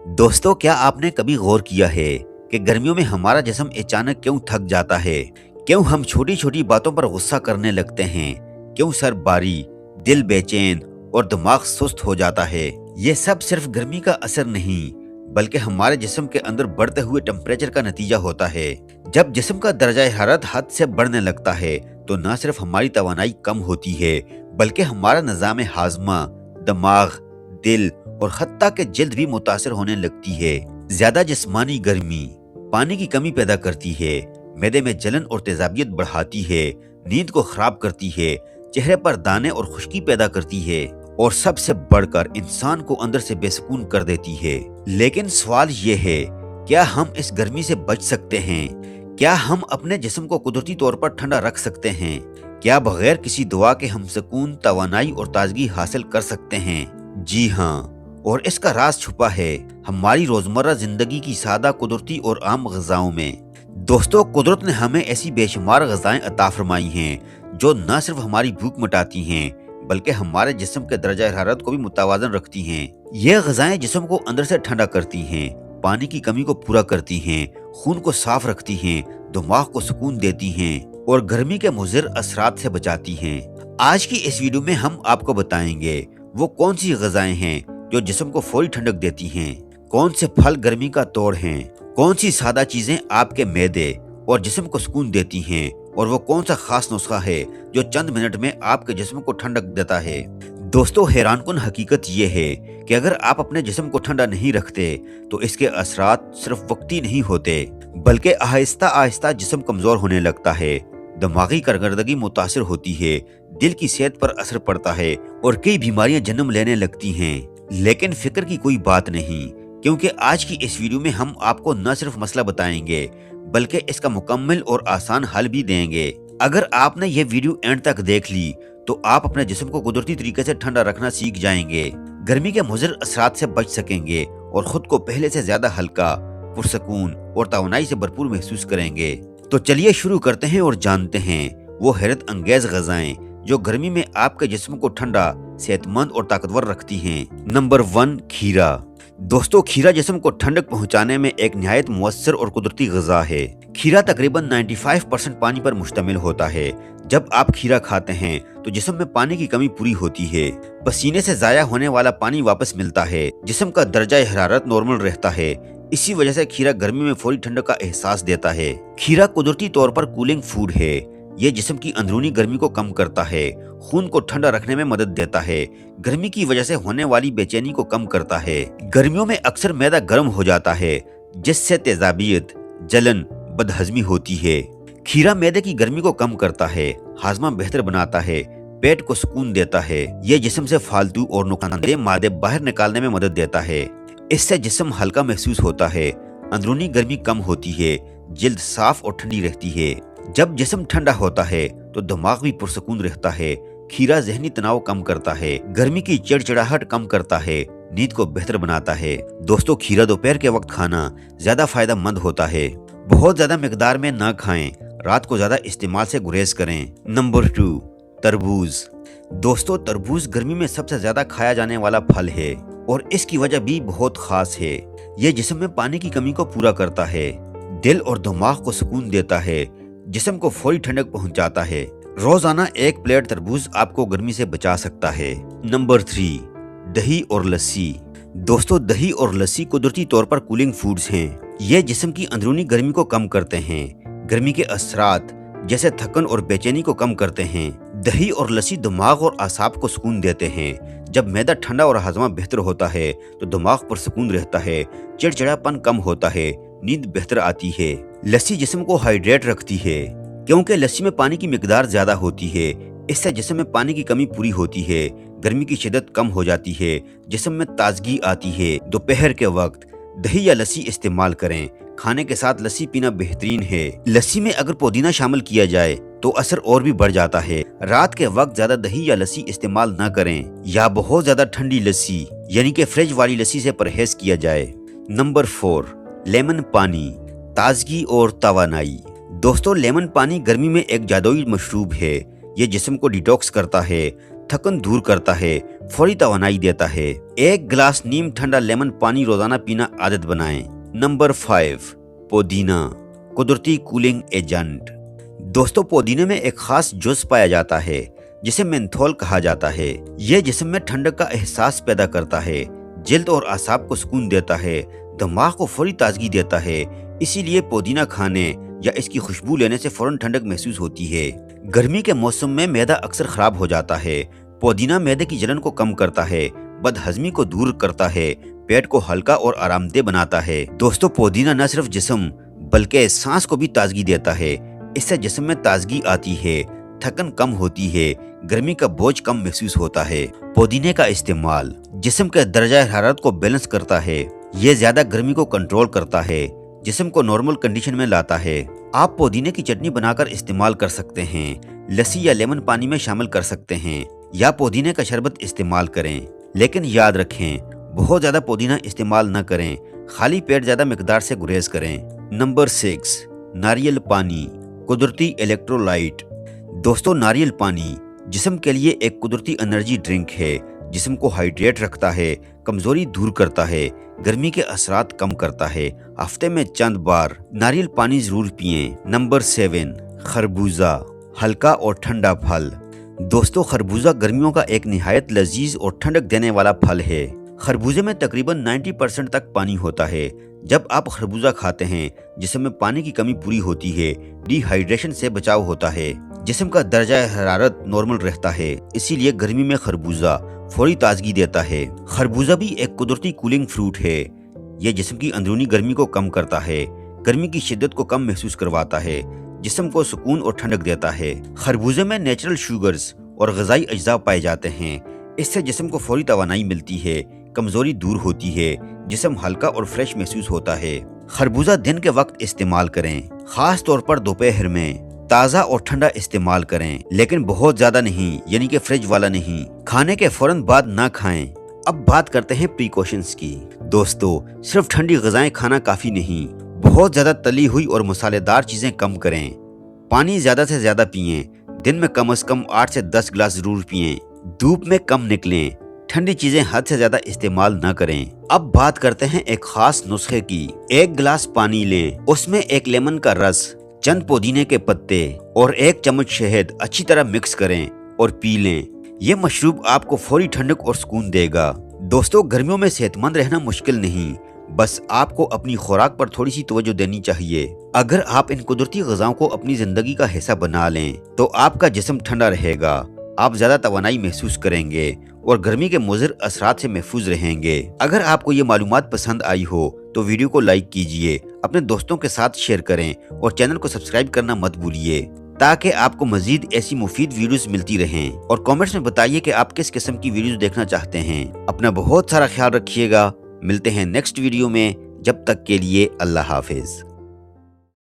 दोस्तों, क्या आपने कभी गौर किया है कि गर्मियों में हमारा जिस्म अचानक क्यों थक जाता है? क्यों हम छोटी छोटी बातों पर गुस्सा करने लगते हैं? क्यों सर भारी, दिल बेचैन और दिमाग सुस्त हो जाता है? ये सब सिर्फ गर्मी का असर नहीं, बल्कि हमारे जिस्म के अंदर बढ़ते हुए टेम्परेचर का नतीजा होता है। जब जिस्म का दर्जा हरारत हद से बढ़ने लगता है तो न सिर्फ हमारी तवानाई कम होती है, बल्कि हमारा निज़ाम हाजमा, दिमाग, दिल और हत्ता के जल्द भी मुतासर होने लगती है। ज्यादा जिस्मानी गर्मी पानी की कमी पैदा करती है, मैदे में जलन और तेजाबियत बढ़ाती है, नींद को खराब करती है, चेहरे पर दाने और खुश्की पैदा करती है और सबसे बढ़कर इंसान को अंदर से बेसुकून कर देती है। लेकिन सवाल ये है, क्या हम इस गर्मी से बच सकते हैं? क्या हम अपने जिस्म को कुदरती तौर पर ठंडा रख सकते हैं? क्या बगैर किसी दुआ के हम सुकून, तवानाई और ताजगी हासिल कर सकते हैं? जी हाँ, और इसका राज छुपा है हमारी रोजमर्रा जिंदगी की सादा, कुदरती और आम ग़िज़ाओं में। दोस्तों, कुदरत ने हमें ऐसी बेशुमार ग़िज़ाएं अता फरमाई हैं जो न सिर्फ हमारी भूख मिटाती हैं, बल्कि हमारे जिस्म के दर्जा हरारत को भी मुतवाज़न रखती हैं। ये ग़िज़ाएं जिस्म को अंदर से ठंडा करती हैं, पानी की कमी को पूरा करती हैं, खून को साफ रखती हैं, दिमाग को सुकून देती हैं और गर्मी के मुज़िर असरात से बचाती हैं। आज की इस वीडियो में हम आपको बताएंगे वो कौन सी ग़िज़ाएं हैं जो जिस्म को फौरी ठंडक देती हैं, कौन से फल गर्मी का तोड़ हैं, कौन सी सादा चीजें आपके मैदे और जिस्म को सुकून देती हैं और वो कौन सा खास नुस्खा है जो चंद मिनट में आपके जिस्म को ठंडक देता है। दोस्तों, हैरानकुन हकीकत ये है कि अगर आप अपने जिस्म को ठंडा नहीं रखते तो इसके असरात सिर्फ वक्ती नहीं होते, बल्कि आहिस्ता आहिस्ता जिस्म कमजोर होने लगता है, दिमागी कारकर्दगी मुतासर होती है, दिल की सेहत पर असर पड़ता है और कई बीमारियां जन्म लेने लगती हैं। लेकिन फिक्र की कोई बात नहीं, क्योंकि आज की इस वीडियो में हम आपको न सिर्फ मसला बताएंगे बल्कि इसका मुकम्मल और आसान हल भी देंगे। अगर आपने ये वीडियो एंड तक देख ली तो आप अपने जिस्म को कुदरती तरीके से ठंडा रखना सीख जाएंगे, गर्मी के मुज़िर असरात से बच सकेंगे और खुद को पहले से ज्यादा हल्का, पुरसकून और तवानाई से भरपूर महसूस करेंगे। तो चलिए शुरू करते हैं और जानते हैं वो हैरत अंगेज ग़िज़ाएं जो गर्मी में आपके जिस्म को ठंडा, सेहतमंद और ताकतवर रखती हैं। नंबर 1, खीरा। दोस्तों, खीरा जिस्म को ठंडक पहुंचाने में एक निहायत मुअस्सर और कुदरती ग़िज़ा है। खीरा तकरीबन 95% पानी पर मुश्तमिल होता है। जब आप खीरा खाते हैं तो जिस्म में पानी की कमी पूरी होती है, पसीने से ज़ाया होने वाला पानी वापस मिलता है, जिस्म का दर्जा हरारत नॉर्मल रहता है। इसी वजह से खीरा गर्मी में फौरी ठंडक का एहसास देता है। खीरा कुदरती तौर पर कूलिंग फूड है। ये जिस्म की अंदरूनी गर्मी को कम करता है, खून को ठंडा रखने में मदद देता है, गर्मी की वजह से होने वाली बेचैनी को कम करता है। गर्मियों में अक्सर मैदा गर्म हो जाता है, जिससे तेजाबियत, जलन, बदहजमी होती है। खीरा मैदे की गर्मी को कम करता है, हाजमा बेहतर बनाता है, पेट को सुकून देता है। ये जिस्म से फालतू और नुकसानदेह मादे बाहर निकालने में मदद देता है। इससे जिस्म हल्का महसूस होता है, अंदरूनी गर्मी कम होती है, जल्द साफ और ठंडी रहती है। जब जिस्म ठंडा होता है तो दिमाग भी पुरसकून रहता है। खीरा ज़हनी तनाव कम करता है, गर्मी की चिड़चिड़ाहट कम करता है, नींद को बेहतर बनाता है। दोस्तों, खीरा दोपहर के वक्त खाना ज्यादा फायदेमंद होता है। बहुत ज्यादा मिकदार में ना खाएं, रात को ज्यादा इस्तेमाल से गुरेज करें। नंबर 2, तरबूज। दोस्तों, तरबूज गर्मी में सबसे ज्यादा खाया जाने वाला फल है और इसकी वजह भी बहुत खास है। ये जिस्म में पानी की कमी को पूरा करता है, दिल और दिमाग को सुकून देता है, जिस्म को फौरी ठंडक पहुंचाता है। रोजाना 1 प्लेट तरबूज आपको गर्मी से बचा सकता है। नंबर 3, दही और लस्सी। दोस्तों, दही और लस्सी कुदरती तौर पर कूलिंग फूड्स हैं। ये जिस्म की अंदरूनी गर्मी को कम करते हैं, गर्मी के असरात जैसे थकन और बेचैनी को कम करते हैं। दही और लस्सी दिमाग और आसाब को सुकून देते हैं। जब मैदा ठंडा और हाजमा बेहतर होता है तो दिमाग पर सुकून रहता है, चिड़चिड़ापन कम होता है, नींद बेहतर आती है। लस्सी जिस्म को हाइड्रेट रखती है, क्योंकि लस्सी में पानी की मिकदार ज्यादा होती है। इससे जिस्म में पानी की कमी पूरी होती है, गर्मी की शिद्दत कम हो जाती है, जिस्म में ताजगी आती है। दोपहर के वक्त दही या लस्सी इस्तेमाल करें, खाने के साथ लस्सी पीना बेहतरीन है। लस्सी में अगर पुदीना शामिल किया जाए तो असर और भी बढ़ जाता है। रात के वक्त ज्यादा दही या लस्सी इस्तेमाल न करें या बहुत ज्यादा ठंडी लस्सी यानी कि फ्रिज वाली लस्सी से परहेज किया जाए। नंबर 4, लेमन पानी, ताजगी और तवानाई। दोस्तों, लेमन पानी गर्मी में एक जादुई मशरूब है। ये जिस्म को डिटॉक्स करता है, थकन दूर करता है, फौरी तवानाई देता है। 1 गिलास नीम ठंडा लेमन पानी रोजाना पीना आदत बनाएं। नंबर 5, पुदीना, कुदरती कूलिंग एजेंट। दोस्तों, पुदीने में एक खास जूस पाया जाता है जिसे मेंथोल कहा जाता है। यह जिस्म में ठंडक का एहसास पैदा करता है, जल्द और आसाब को सुकून देता है, दिमाग को फौरी ताजगी देता है। इसीलिए पुदीना खाने या इसकी खुशबू लेने से फौरन ठंडक महसूस होती है। गर्मी के मौसम में मैदा अक्सर खराब हो जाता है। पुदीना मैदे की जलन को कम करता है, बदहजमी को दूर करता है, पेट को हल्का और आरामदेह बनाता है। दोस्तों, पुदीना न सिर्फ जिस्म बल्कि सांस को भी ताजगी देता है। इससे जिस्म में ताजगी आती है, थकन कम होती है, गर्मी का बोझ कम महसूस होता है। पुदीने का इस्तेमाल जिस्म के दर्जा हरारत को बैलेंस करता है। ये ज्यादा गर्मी को कंट्रोल करता है, जिस्म को नॉर्मल कंडीशन में लाता है। आप पुदीने की चटनी बनाकर इस्तेमाल कर सकते हैं, लस्सी या लेमन पानी में शामिल कर सकते हैं, या पुदीने का शरबत इस्तेमाल करें। लेकिन याद रखें, बहुत ज्यादा पुदीना इस्तेमाल न करें, खाली पेट ज्यादा मिकदार से गुरेज करें। नंबर 6, नारियल पानी, कुदरती इलेक्ट्रोलाइट। दोस्तों, नारियल पानी जिस्म के लिए एक कुदरती एनर्जी ड्रिंक है। जिस्म को हाइड्रेट रखता है, कमजोरी दूर करता है, गर्मी के असरात कम करता है। हफ्ते में चंद बार नारियल पानी जरूर पिएं। नंबर 7, खरबूजा, हल्का और ठंडा फल। दोस्तों, खरबूजा गर्मियों का एक निहायत लजीज और ठंडक देने वाला फल है। खरबूजे में तकरीबन 90% तक पानी होता है। जब आप खरबूजा खाते हैं, जिस्म में पानी की कमी पूरी होती है, डिहाइड्रेशन से बचाव होता है, जिस्म का दर्जा हरारत नॉर्मल रहता है। इसीलिए गर्मी में खरबूजा फौरी ताजगी देता है। खरबूजा भी एक कुदरती कूलिंग फ्रूट है। यह जिस्म की अंदरूनी गर्मी को कम करता है, गर्मी की शिद्दत को कम महसूस करवाता है, जिस्म को सुकून और ठंडक देता है। खरबूजे में नेचुरल शुगर्स और ग़िज़ाई अज्जा पाए जाते हैं। इससे जिस्म को फौरी तवानाई मिलती है, कमजोरी दूर होती है, जिस्म हल्का और फ्रेश महसूस होता है। खरबूजा दिन के वक्त इस्तेमाल करें, खास तौर पर दोपहर में। ताज़ा और ठंडा इस्तेमाल करें, लेकिन बहुत ज्यादा नहीं, यानी कि फ्रिज वाला नहीं। खाने के फौरन बाद ना खाएं। अब बात करते हैं प्रिकॉशंस की। दोस्तों, सिर्फ ठंडी ग़िज़ाएं खाना काफी नहीं, बहुत ज्यादा तली हुई और मसालेदार चीजें कम करें। पानी ज्यादा से ज्यादा पिएं, दिन में कम से कम 8 से 10 गिलास जरूर पिएं। धूप में कम निकलें, ठंडी चीजें हद से ज्यादा इस्तेमाल न करें। अब बात करते हैं एक खास नुस्खे की। 1 गिलास पानी लें, उसमें 1 लेमन का रस, चंद पुदीने के पत्ते और 1 चम्मच शहद अच्छी तरह मिक्स करें और पी लें। ये मशरूब आपको फौरी ठंडक और सुकून देगा। दोस्तों, गर्मियों में सेहतमंद रहना मुश्किल नहीं, बस आपको अपनी खुराक पर थोड़ी सी तवज्जो देनी चाहिए। अगर आप इन कुदरती ग़िज़ाओं को अपनी जिंदगी का हिस्सा बना लें तो आपका जिस्म ठंडा रहेगा, आप ज्यादा तवानाई महसूस करेंगे और गर्मी के मुज़िर असरात से महफूज रहेंगे। अगर आपको ये मालूमात पसंद आई हो तो वीडियो को लाइक कीजिए, अपने दोस्तों के साथ शेयर करें और चैनल को सब्सक्राइब करना मत भूलिए, ताकि आपको मजीद ऐसी मुफीद वीडियोस मिलती रहें। और कमेंट्स में बताइए कि आप किस किस्म की वीडियोस देखना चाहते हैं। अपना बहुत सारा ख्याल रखिएगा। मिलते हैं नेक्स्ट वीडियो में, जब तक के लिए अल्लाह हाफिज।